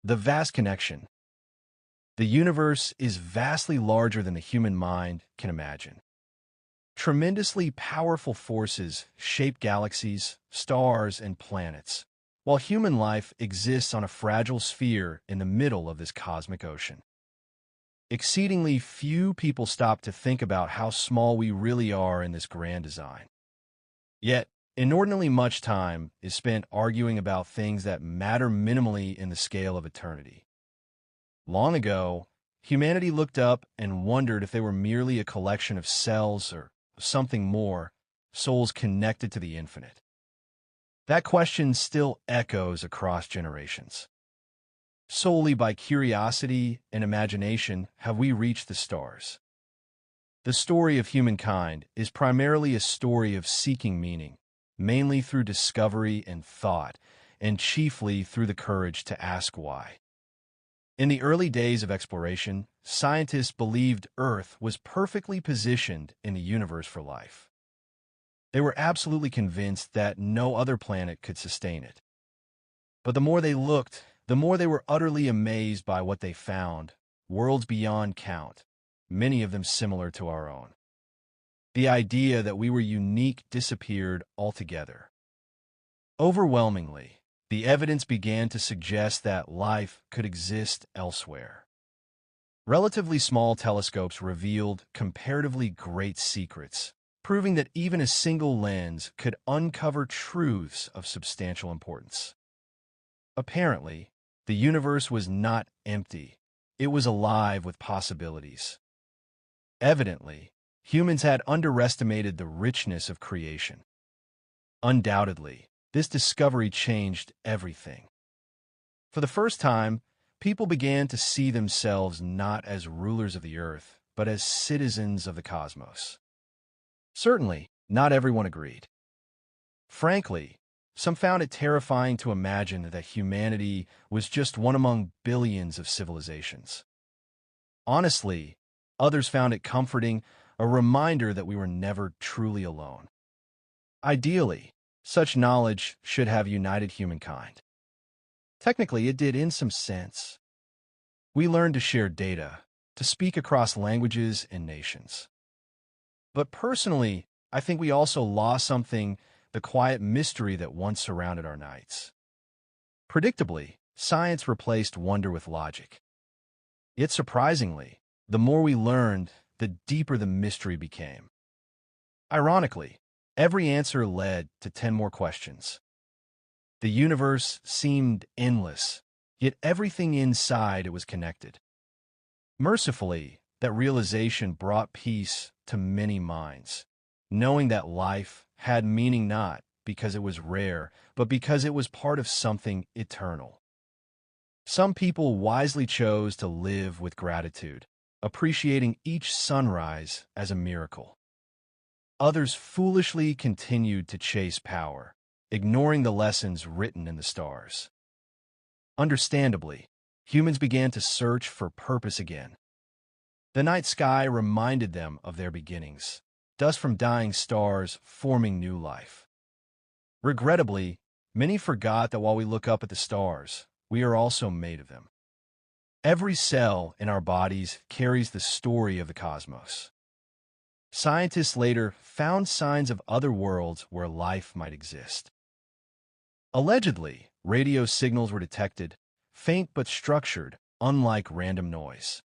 The vast connection. The universe is vastly larger than the human mind can imagine. Tremendously powerful forces shape galaxies, stars, and planets, while human life exists on a fragile sphere in the middle of this cosmic ocean. Exceedingly few people stop to think about how small we really are in this grand design. Yet, inordinately much time is spent arguing about things that matter minimally in the scale of eternity. Long ago, humanity looked up and wondered if they were merely a collection of cells or something more, souls connected to the infinite. That question still echoes across generations. Solely by curiosity and imagination have we reached the stars. The story of humankind is primarily a story of seeking meaning, mainly through discovery and thought, and chiefly through the courage to ask why. In the early days of exploration, scientists believed Earth was perfectly positioned in the universe for life. They were absolutely convinced that no other planet could sustain it. But the more they looked, the more they were utterly amazed by what they found, worlds beyond count, many of them similar to our own. The idea that we were unique disappeared altogether. Overwhelmingly, the evidence began to suggest that life could exist elsewhere. Relatively small telescopes revealed comparatively great secrets, proving that even a single lens could uncover truths of substantial importance. Apparently, the universe was not empty. It was alive with possibilities. Evidently, humans had underestimated the richness of creation. Undoubtedly, this discovery changed everything. For the first time, people began to see themselves not as rulers of the earth, but as citizens of the cosmos. Certainly, not everyone agreed. Frankly, some found it terrifying to imagine that humanity was just one among billions of civilizations. Honestly, others found it comforting, a reminder that we were never truly alone. Ideally, such knowledge should have united humankind. Technically, it did in some sense. We learned to share data, to speak across languages and nations. But personally, I think we also lost something, the quiet mystery that once surrounded our nights. Predictably, science replaced wonder with logic. Yet surprisingly, the more we learned, the deeper the mystery became. Ironically, every answer led to 10 more questions. The universe seemed endless, yet everything inside it was connected. Mercifully, that realization brought peace to many minds, knowing that life had meaning not because it was rare, but because it was part of something eternal. Some people wisely chose to live with gratitude, appreciating each sunrise as a miracle. Others foolishly continued to chase power, ignoring the lessons written in the stars. Understandably, humans began to search for purpose again. The night sky reminded them of their beginnings, dust from dying stars forming new life. Regrettably, many forgot that while we look up at the stars, we are also made of them. Every cell in our bodies carries the story of the cosmos. Scientists later found signs of other worlds where life might exist. Allegedly, radio signals were detected, faint but structured, unlike random noise.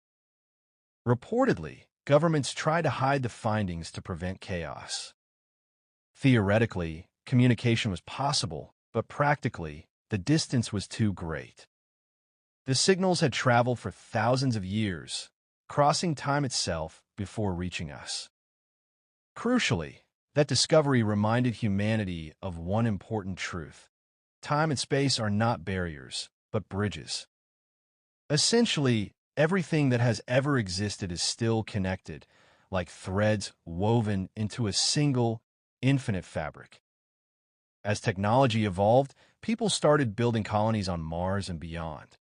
Reportedly, governments tried to hide the findings to prevent chaos. Theoretically, communication was possible, but practically, the distance was too great. The signals had traveled for thousands of years, crossing time itself before reaching us. Crucially, that discovery reminded humanity of one important truth. Time and space are not barriers, but bridges. Essentially, everything that has ever existed is still connected, like threads woven into a single, infinite fabric. As technology evolved, people started building colonies on Mars and beyond.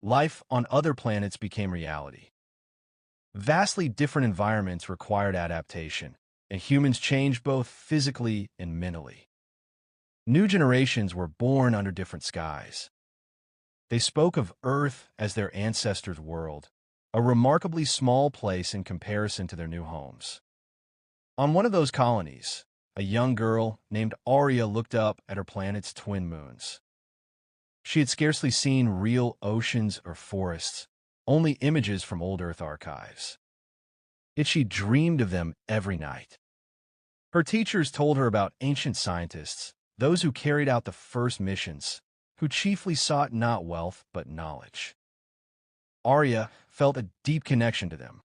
Life on other planets became reality. Vastly different environments required adaptation, and humans changed both physically and mentally. New generations were born under different skies. They spoke of Earth as their ancestors' world, a remarkably small place in comparison to their new homes. On one of those colonies, a young girl named Arya looked up at her planet's twin moons. She had scarcely seen real oceans or forests, only images from old Earth archives. Yet she dreamed of them every night. Her teachers told her about ancient scientists, those who carried out the first missions, who chiefly sought not wealth but knowledge. Arya felt a deep connection to them.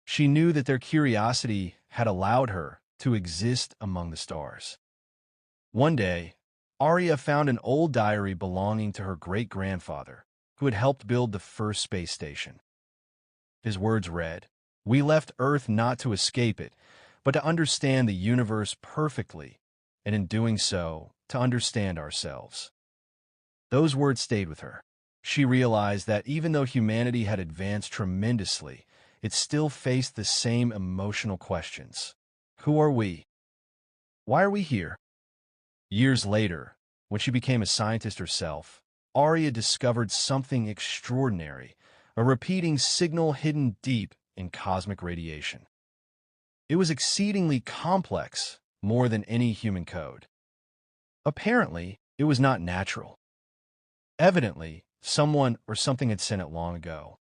She knew that their curiosity had allowed her to exist among the stars. One day, Arya found an old diary belonging to her great-grandfather, who had helped build the first space station. His words read, "We left Earth not to escape it, but to understand the universe perfectly, and in doing so, to understand ourselves." Those words stayed with her. She realized that even though humanity had advanced tremendously, it still faced the same emotional questions. Who are we? Why are we here? Years later, when she became a scientist herself, Arya discovered something extraordinary, a repeating signal hidden deep in cosmic radiation. It was exceedingly complex, more than any human code. Apparently, it was not natural. Evidently, someone or something had sent it long ago.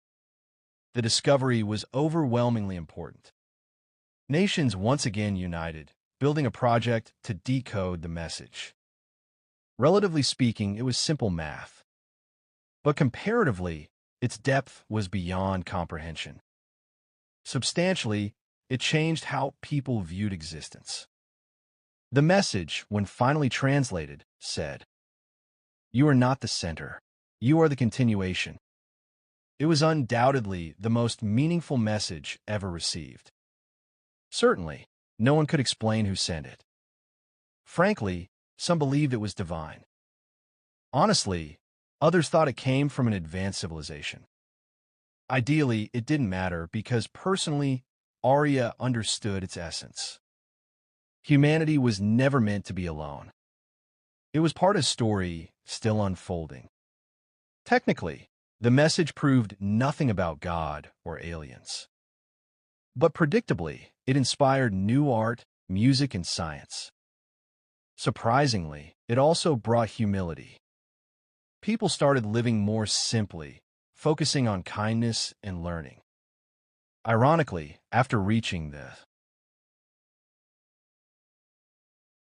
The discovery was overwhelmingly important. Nations once again united, building a project to decode the message. Relatively speaking, it was simple math. But comparatively, its depth was beyond comprehension. Substantially, it changed how people viewed existence. The message, when finally translated, said, "You are not the center. You are the continuation." It was undoubtedly the most meaningful message ever received. Certainly, no one could explain who sent it. Frankly, some believed it was divine. Honestly, others thought it came from an advanced civilization. Ideally, it didn't matter because personally, Arya understood its essence. Humanity was never meant to be alone. It was part of a story still unfolding. Technically, the message proved nothing about God or aliens. But predictably, it inspired new art, music, and science. Surprisingly, it also brought humility. People started living more simply, focusing on kindness and learning. Ironically, after reaching the